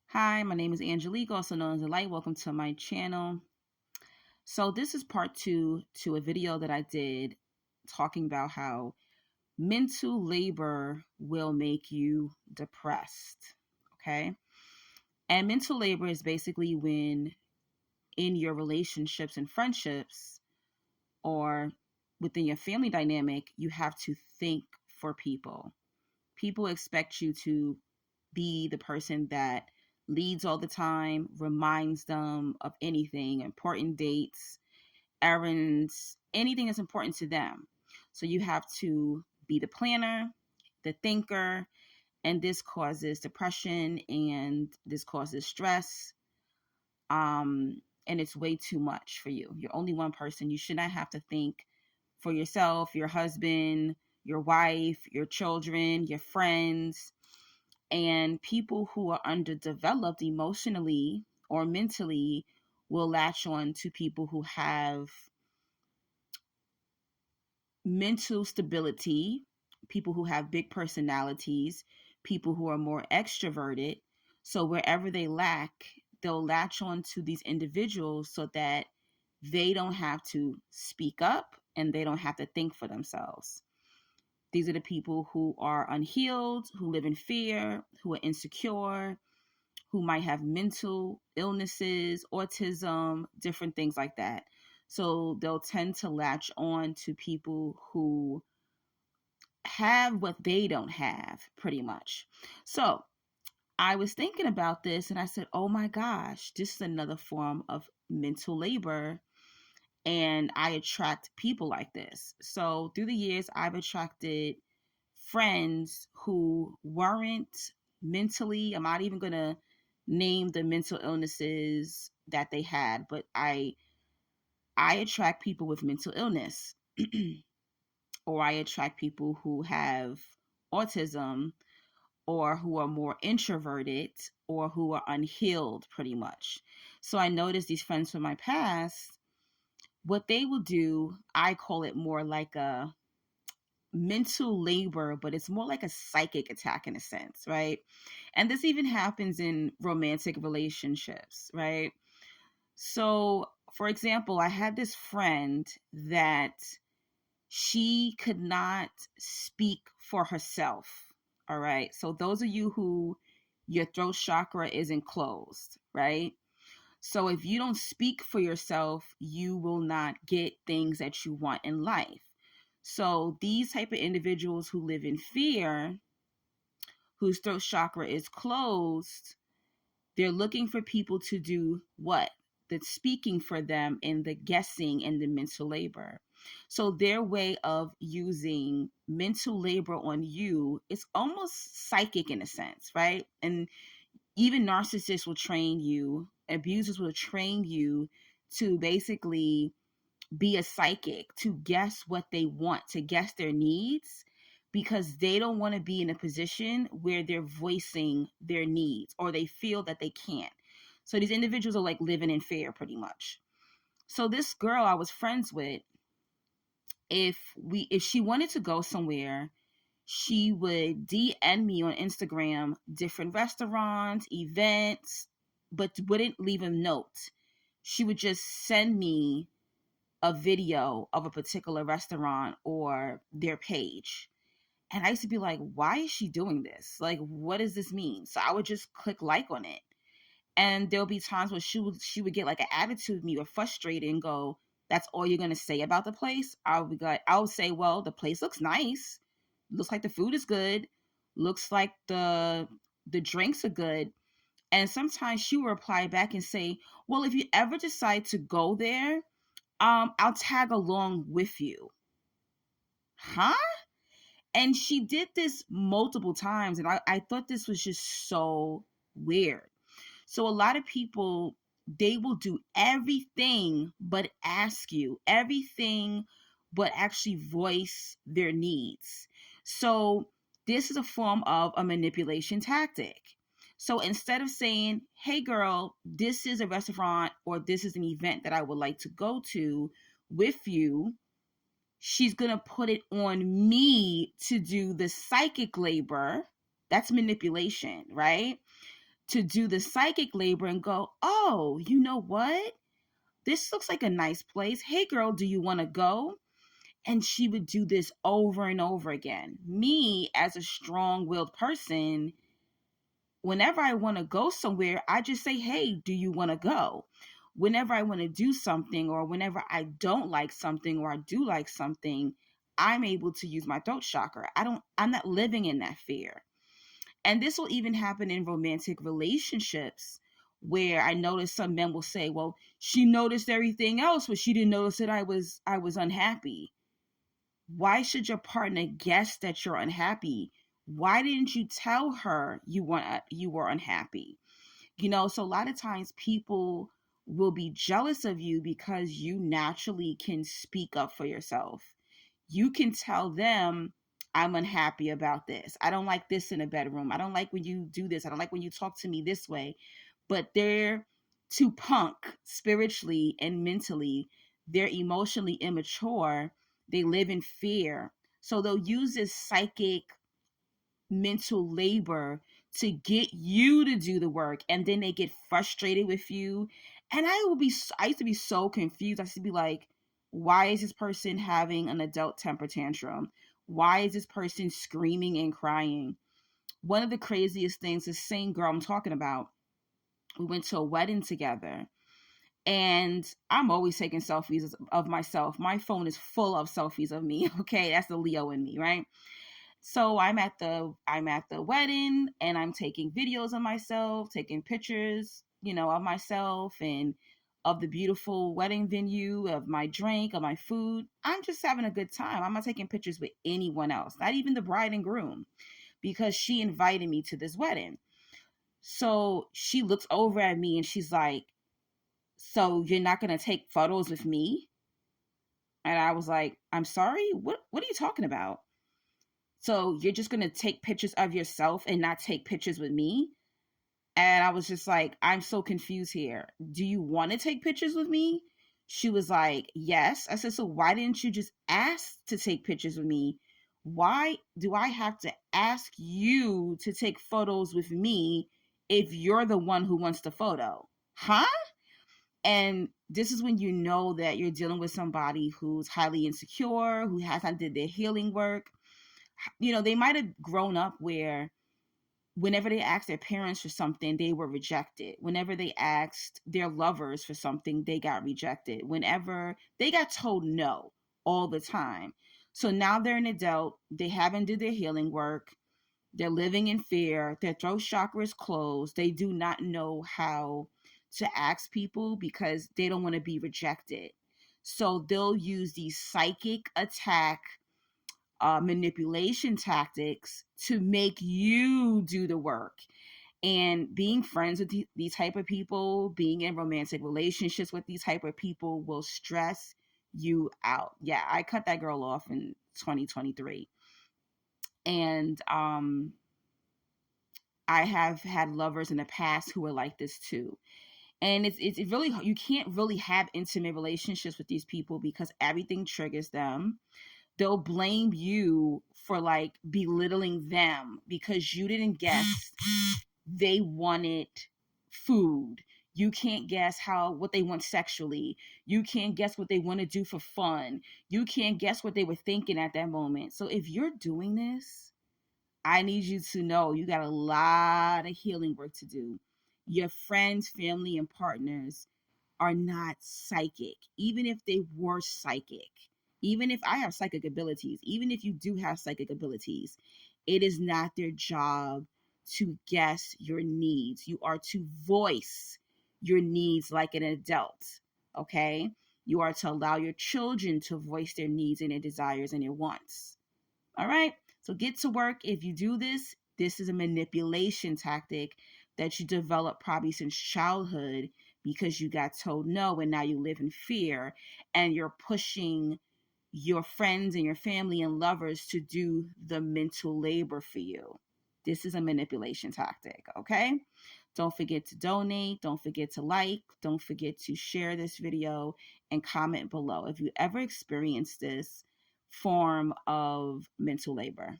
Hi, my name is Angelique, also known as The Light. Welcome to my channel. So this is part two to a video that I did talking about how mental labor will make you depressed. Okay. And mental labor is basically when in your relationships and friendships or within your family dynamic, you have to think for people. People expect you to be the person that leads all the time, reminds them of anything, important dates, errands, anything that's important to them. So you have to be the planner, the thinker, and this causes depression and this causes stress. And it's way too much for you. You're only one person. You should not have to think for yourself, your husband, your wife, your children, your friends. And people who are underdeveloped emotionally or mentally will latch on to people who have mental stability, people who have big personalities, people who are more extroverted. So wherever they lack, they'll latch on to these individuals so that they don't have to speak up and they don't have to think for themselves. These are the people who are unhealed, who live in fear, who are insecure, who might have mental illnesses, autism, different things like that. So they'll tend to latch on to people who have what they don't have, pretty much. So I was thinking about this and I said, oh my gosh, this is another form of mental labor. And I attract people like this. So through the years, I've attracted friends who weren't mentally, I'm not even going to name the mental illnesses that they had, but I attract people with mental illness or I attract people who have autism or who are more introverted or who are unhealed pretty much. So I noticed these friends from my past, what they will do, I call it more like a mental labor, but it's more like a psychic attack in a sense, right? And this even happens in romantic relationships, right? So, for example, I had this friend that she could not speak for herself. All right. So, those of you who your throat chakra isn't closed, right? So, if you don't speak for yourself, you will not get things that you want in life. So, these type of individuals who live in fear, whose throat chakra is closed, they're looking for people to do what? The speaking for them and the guessing and the mental labor. So their way of using mental labor on you is almost psychic in a sense, right? And even narcissists will train you, abusers will train you to basically be a psychic, to guess what they want, to guess their needs, because they don't want to be in a position where they're voicing their needs or they feel that they can't. So these individuals are like living in fear pretty much. So this girl I was friends with, if she wanted to go somewhere, she would DM me on Instagram different restaurants, events, but wouldn't leave a note. She would just send me a video of a particular restaurant or their page. And I used to be like, why is she doing this? Like, what does this mean? So I would just click like on it. And there'll be times where she would get like an attitude with me or frustrated and go, that's all you're gonna say about the place? I'll say, well, the place looks nice. Looks like the food is good. Looks like the drinks are good. And sometimes she will reply back and say, well, if you ever decide to go there, I'll tag along with you. Huh? And she did this multiple times. And I thought this was just so weird. So a lot of people, they will do everything but ask you, everything but actually voice their needs. So this is a form of a manipulation tactic. So instead of saying, hey girl, this is a restaurant or this is an event that I would like to go to with you, she's going to put it on me to do the psychic labor. That's manipulation, right? to do the psychic labor and go, oh, you know what? This looks like a nice place. Hey, girl, do you want to go? And she would do this over and over again. Me, as a strong willed person, whenever I want to go somewhere, I just say, hey, do you want to go? Whenever I want to do something, or whenever I don't like something or I do like something, I'm able to use my throat chakra. I'm not living in that fear. And this will even happen in romantic relationships, where I notice some men will say, well, she noticed everything else, but she didn't notice that I was unhappy. Why should your partner guess that you're unhappy? Why didn't you tell her you were unhappy? So a lot of times people will be jealous of you because you naturally can speak up for yourself. You can tell them, I'm unhappy about this. I don't like this in a bedroom. I don't like when you do this. I don't like when you talk to me this way. But they're too punk spiritually and mentally. They're emotionally immature. They live in fear. So they'll use this psychic mental labor to get you to do the work, and then they get frustrated with you. And I used to be so confused. I used to be like, why is this person having an adult temper tantrum? Why is this person screaming and crying? One of the craziest things, the same girl I'm talking about, we went to a wedding together, and I'm always taking selfies of myself. My phone is full of selfies of me. Okay, that's the Leo in me, right? So I'm at the wedding, and I'm taking videos of myself, taking pictures, of myself and of the beautiful wedding venue, of my drink, of my food. I'm just having a good time. I'm not taking pictures with anyone else, not even the bride and groom, because she invited me to this wedding. So she looks over at me and she's like, "So you're not going to take photos with me?" And I was like, "I'm sorry? What are you talking about? So you're just going to take pictures of yourself and not take pictures with me?" And I was just like, I'm so confused here. Do you want to take pictures with me? She was like, yes. I said, so why didn't you just ask to take pictures with me? Why do I have to ask you to take photos with me if you're the one who wants the photo? Huh? And this is when you know that you're dealing with somebody who's highly insecure, who hasn't did their healing work. They might have grown up where whenever they asked their parents for something, they were rejected. Whenever they asked their lovers for something, they got rejected. Whenever they got told no all the time. So now they're an adult. They haven't did their healing work. They're living in fear. Their throat chakra is closed. They do not know how to ask people because they don't want to be rejected. So they'll use these psychic attack manipulation tactics to make you do the work. And being friends with these type of people, being in romantic relationships with these type of people will stress you out. Yeah, I cut that girl off in 2023. And I have had lovers in the past who were like this too. And it's really, you can't really have intimate relationships with these people because everything triggers them. They'll blame you for like belittling them because you didn't guess they wanted food. You can't guess what they want sexually. You can't guess what they want to do for fun. You can't guess what they were thinking at that moment. So if you're doing this, I need you to know you got a lot of healing work to do. Your friends, family, and partners are not psychic, even if they were psychic. Even if I have psychic abilities, even if you do have psychic abilities, it is not their job to guess your needs. You are to voice your needs like an adult, okay? You are to allow your children to voice their needs and their desires and their wants. All right? So get to work. If you do this, this is a manipulation tactic that you developed probably since childhood because you got told no and now you live in fear and you're pushing your friends and your family and lovers to do the mental labor for you. This is a manipulation tactic, okay? Don't forget to donate. Don't forget to like. Don't forget to share this video and comment below if you ever experienced this form of mental labor.